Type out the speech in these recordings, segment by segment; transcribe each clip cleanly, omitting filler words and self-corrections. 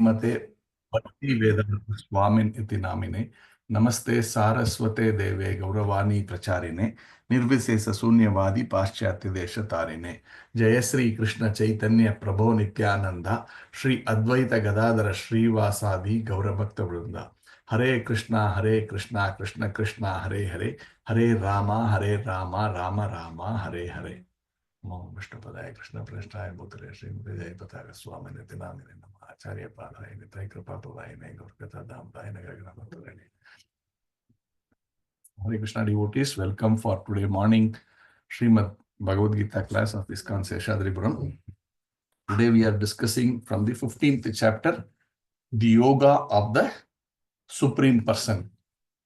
Mate Bhaktivedanta Swamin iti namine. Namaste Saraswate Deve Gauravani Pracharine. Nirvisesa Sunyavadi Paschatya Desha Tarine. Jaya Sri Krishna Chaitanya Prabhu Nityananda. Shri Advaita Gadadara Shri Vasadi Gauravakta Vrunda. Hare Krishna, Krishna Krishna, Hare Hare. Hare Rama, Rama Rama, Hare Hare. Om Vishnupadaya Krishna Prasthaya Bhutale Srimati Jayapataka Swami Nitinamine Nama Acharya Padaya Nitai Kripatulaya Gaurkata Damdaya Nagaramatulani. Hare Krishna devotees, welcome for today morning Srimad Bhagavad Gita class of ISKCON Seshadripuram. Today we are discussing from the 15th chapter, the Yoga of the Supreme Person.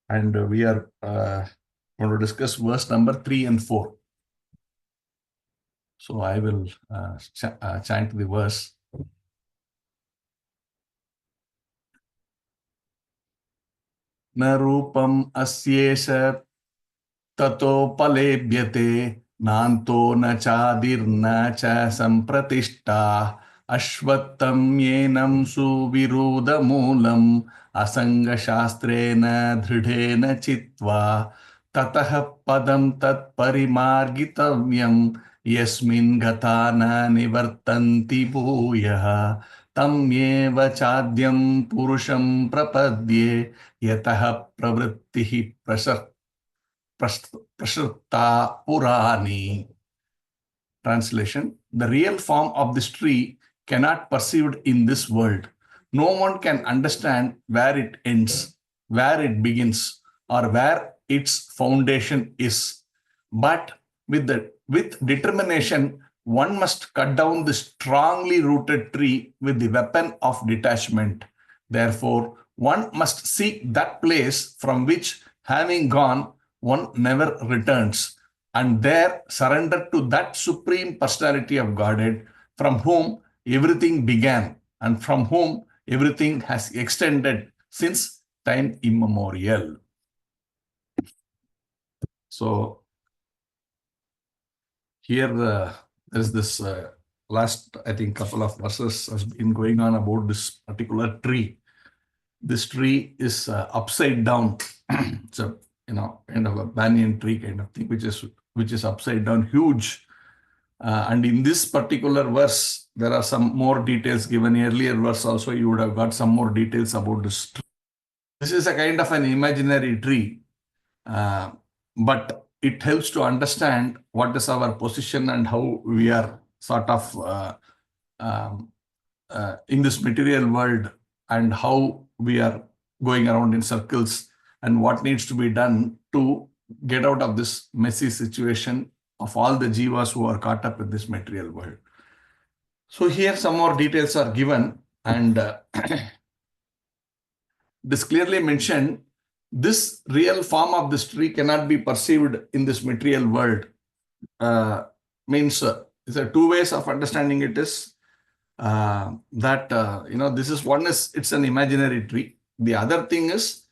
And we are going to discuss verse number 3 and 4. So I will chant the verse. Na rupam asyesha tato palebhyate nanto na chadirna cha sampratishta ashvattam yenam suviruda moolam asanga shastrena dridhena chitva tatah padam tat parimargitavyam yasmin gatana nivartanti bhuyah tam yeva chadyam purusham prapadye yatah pravrittihi prashrta purani. Translation: the real form of this tree cannot be perceived in this world. No one can understand where it ends, where it begins, or where its foundation is. But with determination, one must cut down the strongly rooted tree with the weapon of detachment. Therefore, one must seek that place from which, having gone, one never returns, and there surrender to that Supreme Personality of Godhead from whom everything began and from whom everything has extended since time immemorial. So, here there is this last, I think, couple of verses has been going on about this particular tree. This tree is upside down. It's a kind of a banyan tree kind of thing, which is upside down, huge. And in this particular verse, there are some more details given. Earlier verse also, you would have got some more details about this tree. This is a kind of an imaginary tree, but it helps to understand what is our position and how we are sort of in this material world, and how we are going around in circles, and what needs to be done to get out of this messy situation of all the jivas who are caught up in this material world. So here some more details are given, and this clearly mentioned, this real form of this tree cannot be perceived in this material world. Means there are two ways of understanding it is that this is one is it's an imaginary tree. The other thing is,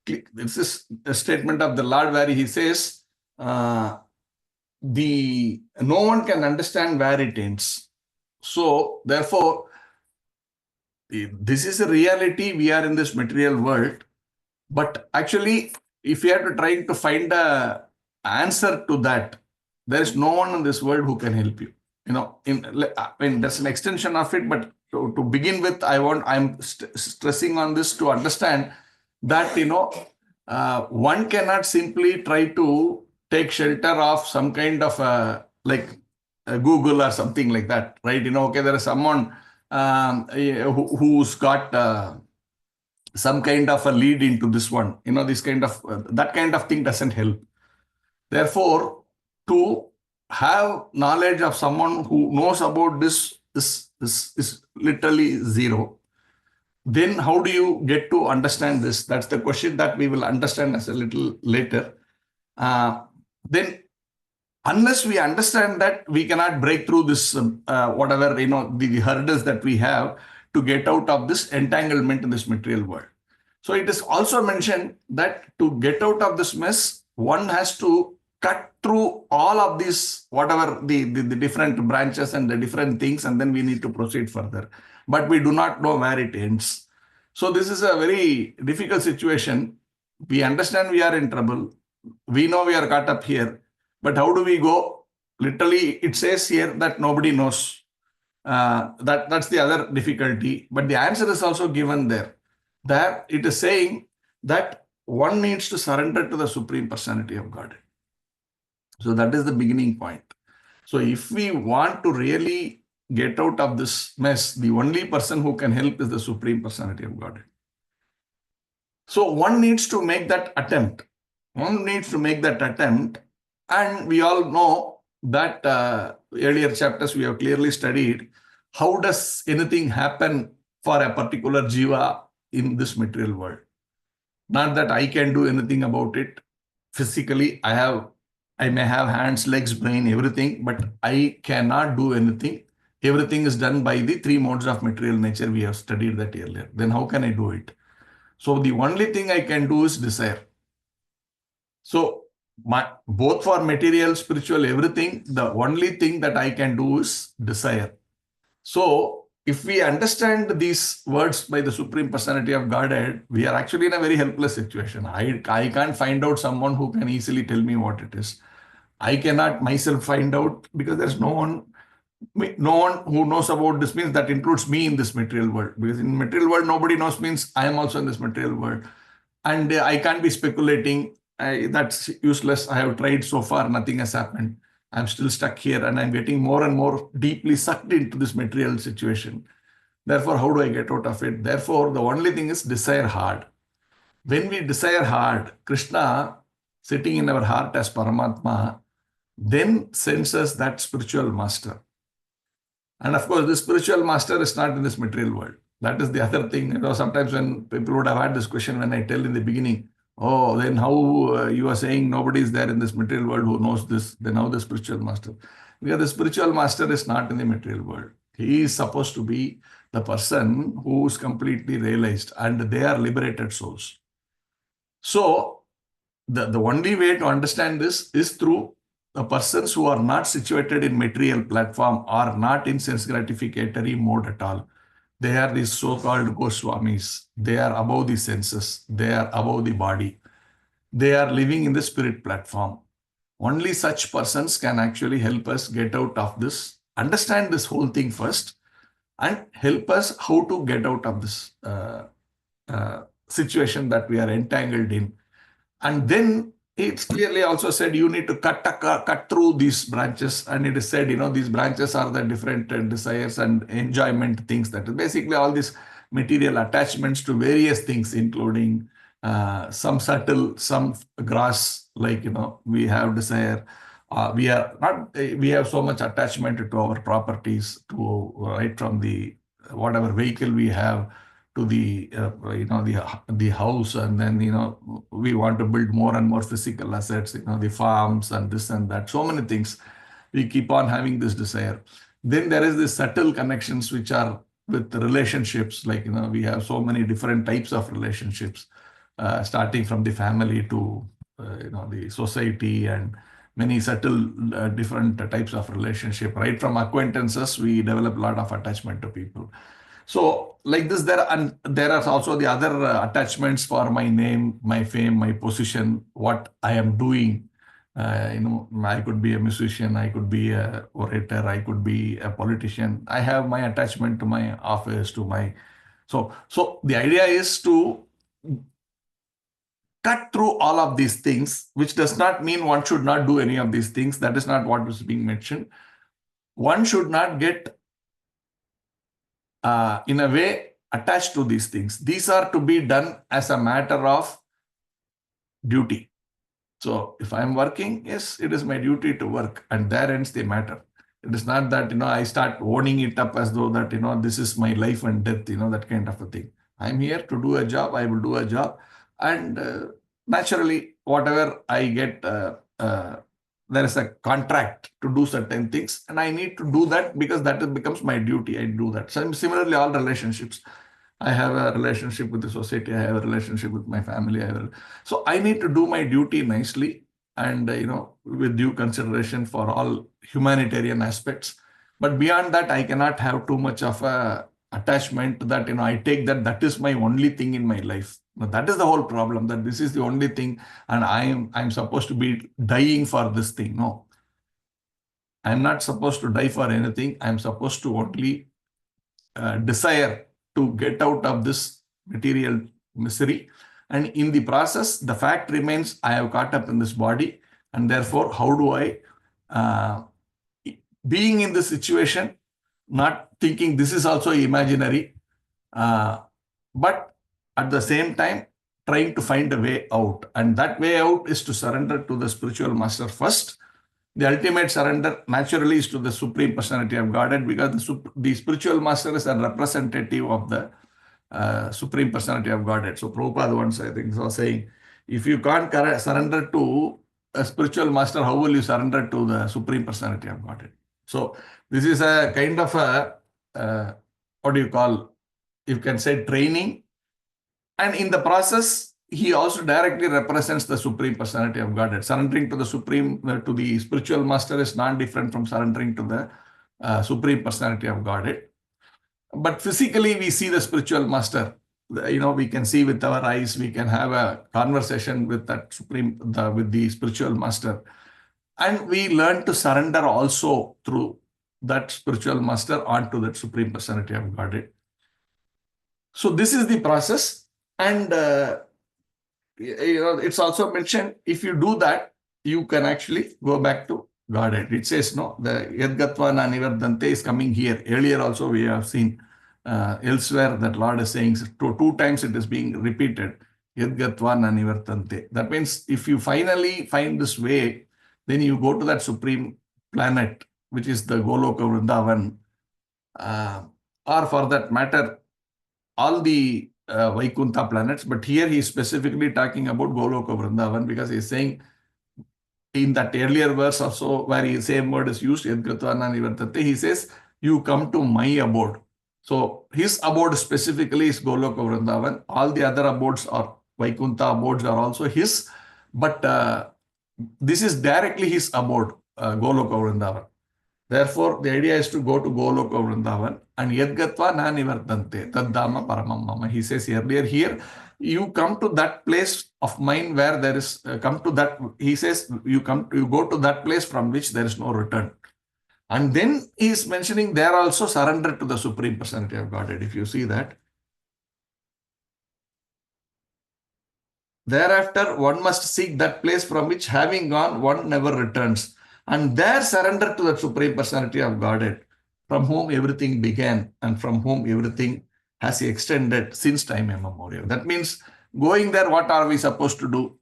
this is a statement of the Lord where he says no one can understand where it ends. So therefore, this is a reality. We are in this material world, but actually, if you have to try to find an answer to that, there is no one in this world who can help you. There's an extension of it, but to begin with, I'm stressing on this to understand that one cannot simply try to take shelter of some kind of like Google or something like that, right? There is someone who's got some kind of a lead into this one. This kind of that kind of thing doesn't help. Therefore, to have knowledge of someone who knows about this is literally zero. Then how do you get to understand this? That's the question that we will understand as a little later. Then unless we understand that, we cannot break through this whatever the hurdles that we have to get out of this entanglement in this material world. So it is also mentioned that to get out of this mess, one has to cut through all of these, whatever the different branches and the different things, and then we need to proceed further. but we do not know where it ends. So this is a very difficult situation. We understand we are in trouble. We know we are caught up here, but how do we go? Literally, it says here that nobody knows. That's the other difficulty. But the answer is also given there. There it is saying that one needs to surrender to the Supreme Personality of God. So that is the beginning point. So if we want to really get out of this mess, the only person who can help is the Supreme Personality of God. So one needs to make that attempt. One needs to make that attempt. And we all know that earlier chapters we have clearly studied how does anything happen for a particular jiva in this material world. Not that I can do anything about it. Physically, I may have hands, legs, brain, everything, but I cannot do anything. Everything is done by the three modes of material nature. We have studied that earlier. Then how can I do it? So the only thing I can do is desire. So both for material, spiritual, everything, the only thing that I can do is desire. So if we understand these words by the Supreme Personality of Godhead, we are actually in a very helpless situation. I can't find out someone who can easily tell me what it is. I cannot myself find out because there's no one who knows about this. Means that includes me in this material world. Because in material world, nobody knows means I am also in this material world. And I can't be speculating. That's useless. I have tried so far, nothing has happened. I'm still stuck here and I'm getting more and more deeply sucked into this material situation. Therefore, how do I get out of it? Therefore, the only thing is desire hard. When we desire hard, Krishna, sitting in our heart as Paramatma, then sends us that spiritual master. And of course, the spiritual master is not in this material world. That is the other thing. Sometimes when people would have had this question when I tell in the beginning, oh, then how you are saying nobody is there in this material world who knows this, then how the spiritual master? Because the spiritual master is not in the material world. He is supposed to be the person who is completely realized and they are liberated souls. So the only way to understand this is through the persons who are not situated in material platform, are not in sense gratificatory mode at all. They are these so-called Goswamis. They are above the senses. They are above the body. They are living in the spirit platform. Only such persons can actually help us get out of this, understand this whole thing first, and help us how to get out of this situation that we are entangled in. And then it's clearly also said you need to cut through these branches. And it is said, these branches are the different desires and enjoyment things. That is basically all these material attachments to various things, including some subtle, some gross, like, we have desire. We have so much attachment to our properties, to right from the whatever vehicle we have, to the the house, and then we want to build more and more physical assets, the farms and this and that, so many things. We keep on having this desire. Then there is the subtle connections which are with relationships, like we have so many different types of relationships, starting from the family to the society, and many subtle different types of relationship. Right from acquaintances, we develop a lot of attachment to people. So like this, there are also the other attachments for my name, my fame, my position, what I am doing. I could be a musician, I could be a orator, I could be a politician. I have my attachment to my office, to my... So the idea is to cut through all of these things, which does not mean one should not do any of these things. That is not what was being mentioned. One should not get in a way attached to these things. These are to be done as a matter of duty. So if I'm working, yes, it is my duty to work, and there ends the matter. It is not that, I start owning it up as though that, this is my life and death, that kind of a thing. I'm here to do a job, I will do a job. And naturally, whatever I get, there is a contract to do certain things, and I need to do that because that becomes my duty. I do that. So similarly, all relationships. I have a relationship with the society. I have a relationship with my family. So I need to do my duty nicely and, with due consideration for all humanitarian aspects. But beyond that, I cannot have too much of a attachment that, I take that is my only thing in my life. Now, that is the whole problem, that this is the only thing and I'm supposed to be dying for this thing. No, I'm not supposed to die for anything. I'm supposed to only desire to get out of this material misery. And in the process, the fact remains I have caught up in this body. And therefore, how do I, being in this situation, not thinking this is also imaginary, but at the same time, trying to find a way out. And that way out is to surrender to the spiritual master first. The ultimate surrender naturally is to the Supreme Personality of Godhead, because the spiritual master is a representative of the Supreme Personality of Godhead. So Prabhupada once, I think, was saying, if you can't surrender to a spiritual master, how will you surrender to the Supreme Personality of Godhead? So this is a kind of a, what do you call, you can say training. And in the process, he also directly represents the Supreme Personality of Godhead. Surrendering to the to the spiritual master is not different from surrendering to the Supreme Personality of Godhead. But physically, we see the spiritual master. We can see with our eyes, we can have a conversation with that with the spiritual master. And we learn to surrender also through that spiritual master onto that Supreme Personality of Godhead. So this is the process. And it's also mentioned, if you do that, you can actually go back to Godhead. It says, no, the Yadgatva na nivardante is coming here. Earlier also we have seen elsewhere that Lord is saying, two times it is being repeated, Yadgatva na nivardante. That means if you finally find this way, then you go to that supreme planet, which is the Goloka Vrindavan, or for that matter, all the Vaikuntha planets. But here he is specifically talking about Goloka Vrindavan, because he is saying in that earlier verse also, where the same word is used, Yadgatva na nivardante, he says, you come to my abode. So his abode specifically is Goloka Vrindavan. All the other abodes or Vaikuntha abodes are also his, but this is directly his abode, Goloka Vrindavan. Therefore, the idea is to go to Goloka Vrindavan and Yadgatva na nivardante, Taddama Paramam Mama. He says earlier here, you come to that place of mine where there is, come to that, he says, you go to that place from which there is no return. And then he is mentioning there also surrender to the Supreme Personality of Godhead. If you see that, thereafter, one must seek that place from which, having gone, one never returns. And there surrender to the Supreme Personality of Godhead, from whom everything began and from whom everything has extended since time immemorial. That means going there, what are we supposed to do?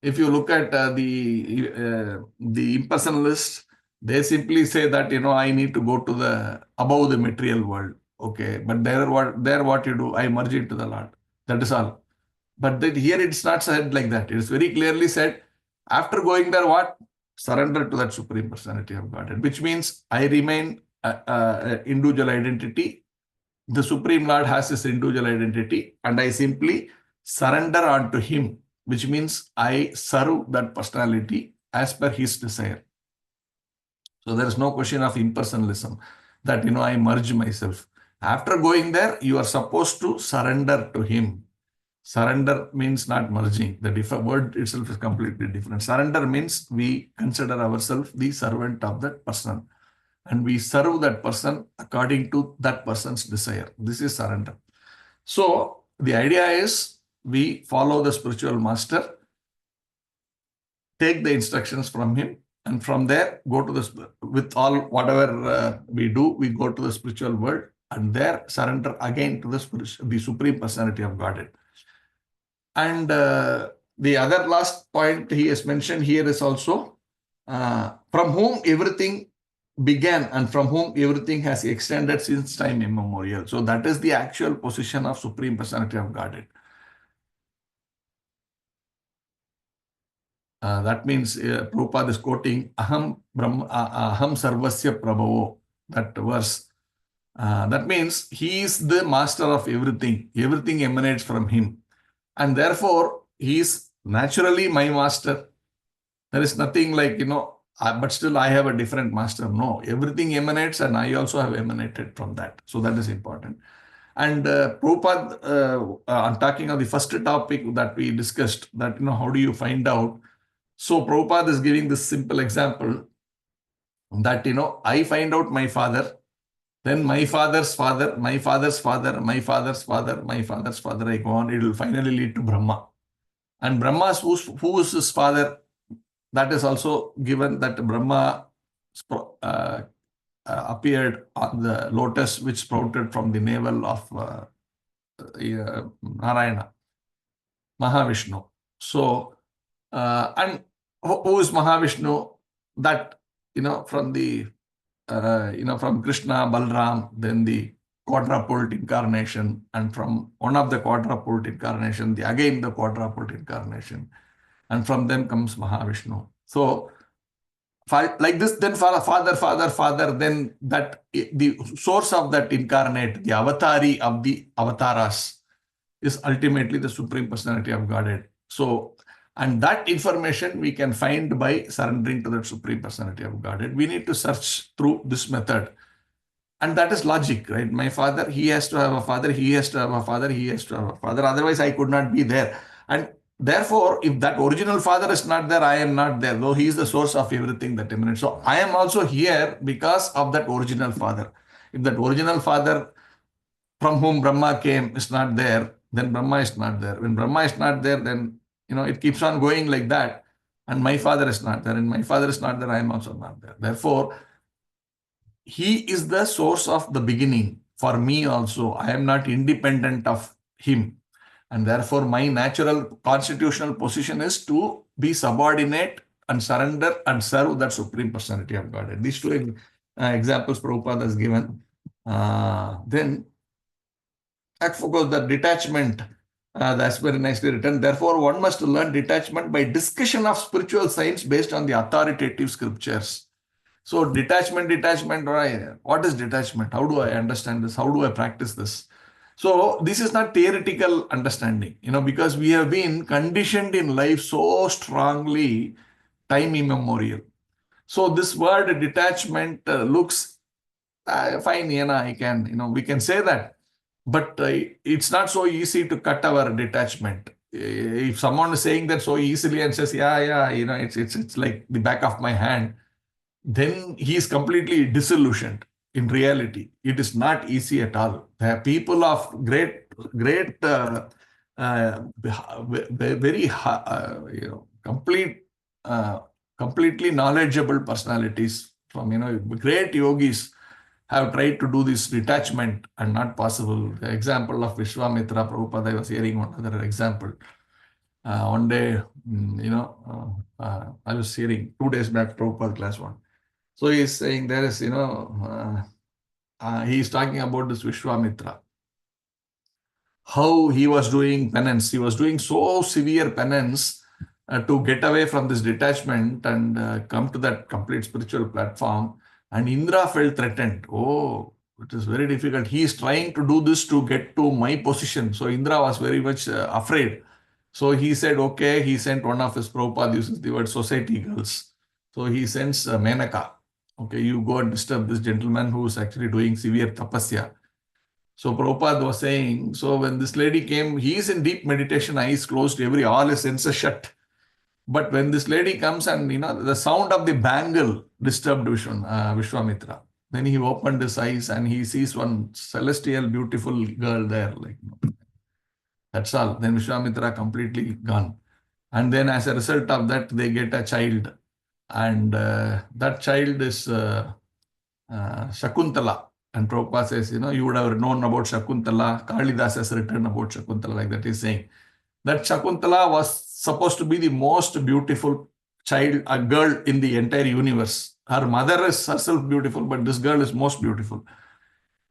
If you look at the impersonalists, they simply say that, I need to go to above the material world. Okay, but there what you do, I merge into the Lord. That is all. But here it's not said like that. It is very clearly said, after going there, what? Surrender to that Supreme Personality of Godhead, which means I remain individual identity. The Supreme Lord has his individual identity, and I simply surrender unto him, which means I serve that personality as per his desire. So there is no question of impersonalism, that, I merge myself. After going there, you are supposed to surrender to him. Surrender means not merging. The word itself is completely different. Surrender means we consider ourselves the servant of that person, and we serve that person according to that person's desire. This is surrender. So the idea is we follow the spiritual master, take the instructions from him, and from there go to with all whatever we do, we go to the spiritual world, and there surrender again to the Supreme Personality of Godhead. And the other last point he has mentioned here is also from whom everything began and from whom everything has extended since time immemorial. So that is the actual position of Supreme Personality of Godhead. That means Prabhupada is quoting Aham Sarvasya Prabhavo, that verse. That means he is the master of everything. Everything emanates from him. And therefore, he is naturally my master. There is nothing like, but still I have a different master. No, everything emanates and I also have emanated from that. So that is important. And Prabhupada, I'm talking of the first topic that we discussed, that, how do you find out? So Prabhupada is giving this simple example that, I find out my father, then my father's father, my father's father, my father's father, my father's father, I go on, it will finally lead to Brahma. And Brahma's, who is his father? That is also given, that Brahma appeared on the lotus which sprouted from the navel of Narayana, Mahavishnu. So, and who is Mahavishnu? That, from the, from Krishna, Balram, then the quadrupole incarnation, and from one of the quadrupole incarnation, again the quadrupole incarnation, and from them comes Mahavishnu. So, like this, then father, then that the source of that incarnate, the avatari of the avataras, is ultimately the Supreme Personality of Godhead. So, and that information we can find by surrendering to that Supreme Personality of Godhead. We need to search through this method. And that is logic, right? My father, he has to have a father, he has to have a father, he has to have a father. Otherwise, I could not be there. And therefore, if that original father is not there, I am not there, though he is the source of everything that emanates. So I am also here because of that original father. If that original father from whom Brahma came is not there, then Brahma is not there. When Brahma is not there, then, it keeps on going like that. And my father is not there. And my father is not there, I am also not there. Therefore, he is the source of the beginning. For me also, I am not independent of him. And therefore, my natural constitutional position is to be subordinate and surrender and serve that Supreme Personality of Godhead. These two examples Prabhupada has given. Then, of course, the detachment, that's very nicely written. Therefore, one must learn detachment by discussion of spiritual science based on the authoritative scriptures. So detachment, what is detachment? How do I understand this? How do I practice this? So this is not theoretical understanding, because we have been conditioned in life so strongly, time immemorial. So this word detachment looks fine, I can, we can say that. But it's not so easy to cut our detachment. If someone is saying that so easily and says, it's like the back of my hand, then he is completely disillusioned. In reality, it is not easy at all. There are people of great, very, completely knowledgeable personalities from, great yogis have tried to do this detachment and not possible. The example of Vishwamitra, Prabhupada, I was hearing one other example. One day, I was hearing 2 days back, Prabhupada class one. So he's saying there is, he's talking about this Vishwamitra. How he was doing penance. He was doing so severe penance to get away from this detachment and come to that complete spiritual platform. And Indra felt threatened. Oh, it is very difficult. He is trying to do this to get to my position. So Indra was very much afraid. So he said, okay, he sent one of his Prabhupada uses the word society girls. So he sends Menaka. Okay, you go and disturb this gentleman who is actually doing severe tapasya. So Prabhupada was saying, so when this lady came, he is in deep meditation, eyes closed, all his senses shut. But when this lady comes and, the sound of the bangle disturbed Vishwamitra. Then he opened his eyes and he sees one celestial, beautiful girl there. That's all. Then Vishwamitra completely gone. And then as a result of that, they get a child. And that child is Shakuntala. And Prabhupada says, you would have known about Shakuntala. Kalidas has written about Shakuntala, like that he's saying. That Shakuntala was supposed to be the most beautiful child, a girl in the entire universe. Her mother is herself beautiful, but this girl is most beautiful.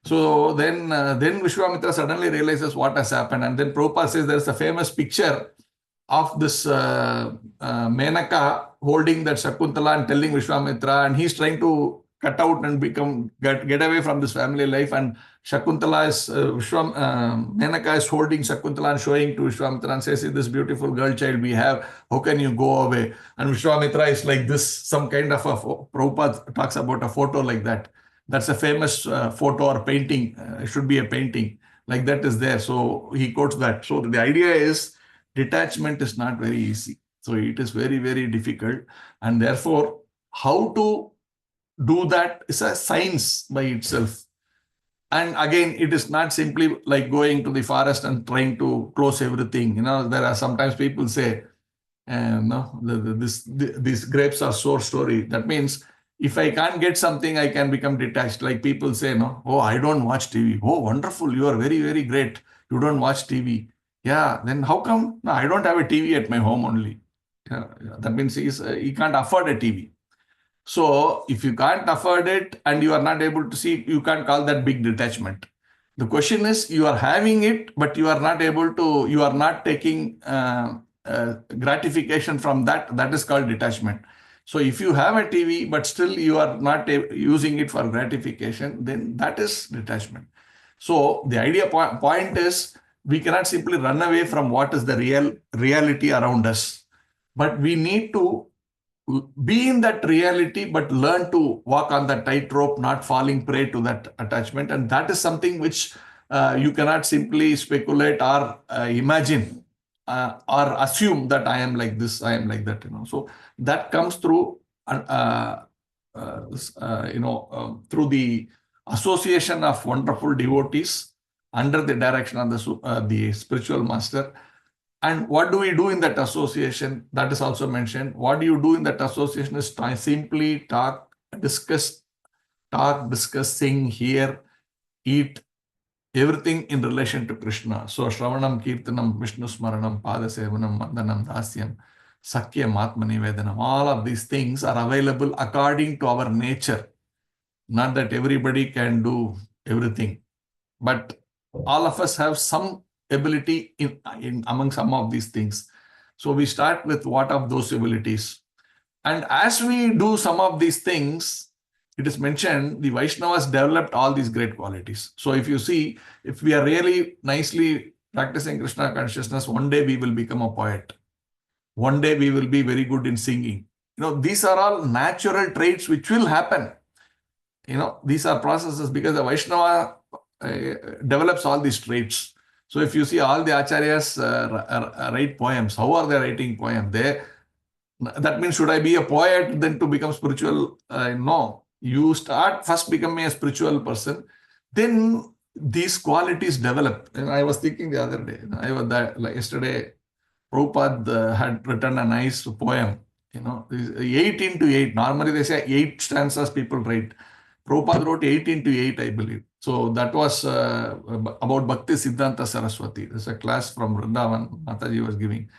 So then Vishwamitra suddenly realizes what has happened. And then Prabhupada says there's a famous picture of this Menaka holding that Shakuntala and telling Vishwamitra, and he's trying to cut out and get away from this family life. And Shakuntala is, Menaka is holding Shakuntala and showing to Vishwamitra and says, "See this beautiful girl child we have, how can you go away?" And Vishwamitra is like this, some kind of Prabhupada talks about a photo like that. That's a famous photo or painting. It should be a painting like that is there. So he quotes that. So the idea is detachment is not very easy. So it is very, very difficult. And therefore, how to do that is a science by itself. And again, it is not simply like going to the forest and trying to close everything. There are sometimes people say, no, these grapes are sour story. That means if I can't get something, I can become detached. Like people say, no, oh, I don't watch TV. Oh, wonderful. You are very, very great. You don't watch TV. Yeah, then how come? No, I don't have a TV at my home only. Yeah, that means he can't afford a TV. So if you can't afford it and you are not able to see, you can't call that big detachment. The question is, you are having it, but you are not able to, you are not taking gratification from that. That is called detachment. So if you have a TV, but still you are not using it for gratification, then that is detachment. So the idea point is, we cannot simply run away from what is the reality around us, but we need to be in that reality, but learn to walk on that tightrope, not falling prey to that attachment. And that is something which you cannot simply speculate or imagine or assume that I am like this, I am like that. So that comes through, through the association of wonderful devotees under the direction of the spiritual master. And what do we do in that association? That is also mentioned. What do you do in that association is simply talk, discuss, sing, hear, eat, everything in relation to Krishna. So Shravanam, Kirtanam, Vishnu Smaranam, Padasevanam, Vandanam, Dasyam, Sakyam, Atmanivedanam. All of these things are available according to our nature. Not that everybody can do everything, but all of us have some ability in among some of these things. So we start with what of those abilities. And as we do some of these things, it is mentioned the Vaishnavas developed all these great qualities. So if you see, if we are really nicely practicing Krishna consciousness, one day we will become a poet. One day we will be very good in singing. These are all natural traits which will happen. These are processes because the Vaishnava develops all these traits. So if you see all the acharyas write poems, how are they writing poems? That means, should I be a poet then to become spiritual? No. You start first becoming a spiritual person, then these qualities develop. And I was thinking the other day, yesterday, Prabhupada had written a nice poem, 8 into 8. Normally they say 8 stanzas people write. Prabhupada wrote 8 into 8, I believe. So that was about Bhaktivedanta Saraswati. There's a class from Vrindavan Mataji was giving.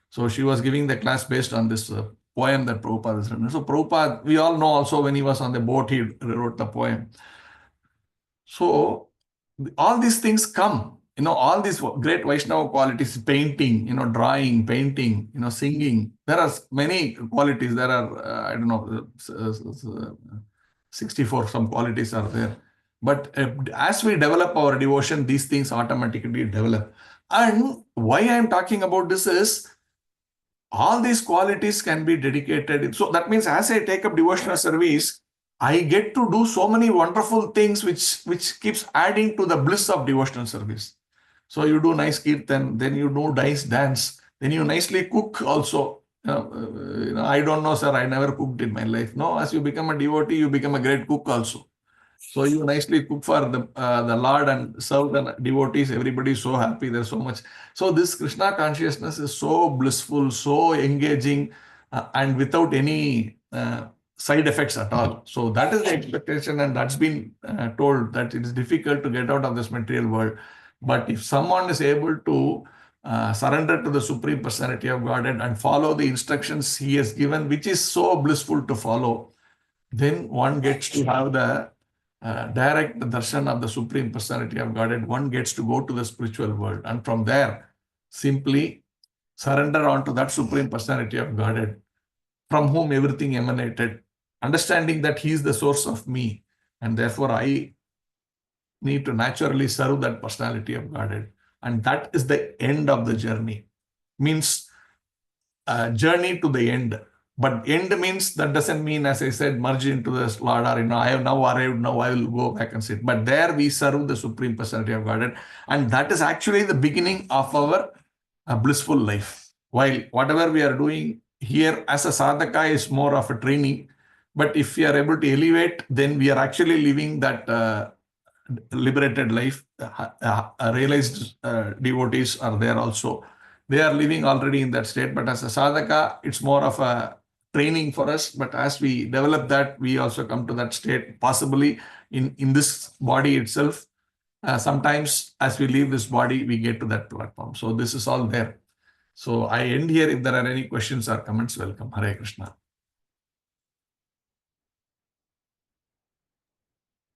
So she was giving the class based on this poem that Prabhupada has written. So Prabhupada, we all know also when he was on the boat, he wrote the poem. So all these things come, all these great Vaishnava qualities, painting, drawing, painting, singing. There are many qualities. There are, 64 some qualities are there. But as we develop our devotion, these things automatically develop. And why I am talking about this is, all these qualities can be dedicated. So that means as I take up devotional service, I get to do so many wonderful things which keeps adding to the bliss of devotional service. So you do nice kirtan, then you do nice dance, then you nicely cook also. I don't know, sir, I never cooked in my life. No, as you become a devotee, you become a great cook also. So you nicely cook for the Lord and serve the devotees. Everybody is so happy. There's so much. So this Krishna consciousness is so blissful, so engaging, and without any side effects at all. So that is the expectation, and that's been told that it is difficult to get out of this material world. But if someone is able to surrender to the Supreme Personality of Godhead and follow the instructions he has given, which is so blissful to follow, then one gets to have the direct darshan of the Supreme Personality of Godhead. One gets to go to the spiritual world, and from there, simply surrender onto that Supreme Personality of Godhead, from whom everything emanated, understanding that he is the source of me, and therefore I need to naturally serve that personality of Godhead. And that is the end of the journey. Means journey to the end. But end means, that doesn't mean, as I said, merge into the Lord, or I have now arrived, now I will go back and sit. But there we serve the Supreme Personality of Godhead. And that is actually the beginning of our blissful life. While whatever we are doing here as a sadhaka is more of a training, but if we are able to elevate, then we are actually living that liberated life. Realized devotees are there also. They are living already in that state, but as a sadhaka, it's more of a training for us. But as we develop that, we also come to that state, possibly in this body itself. Sometimes as we leave this body, we get to that platform. So this is all there. So I end here. If there are any questions or comments, welcome. Hare Krishna.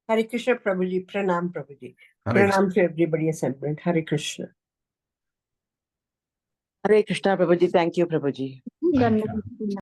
Hare Krishna, Prabhuji. Pranam, Prabhuji. Hare Pranam to everybody assembled. Hare Krishna. Hare Krishna, Prabhuji. Thank you, Prabhuji. Thank you.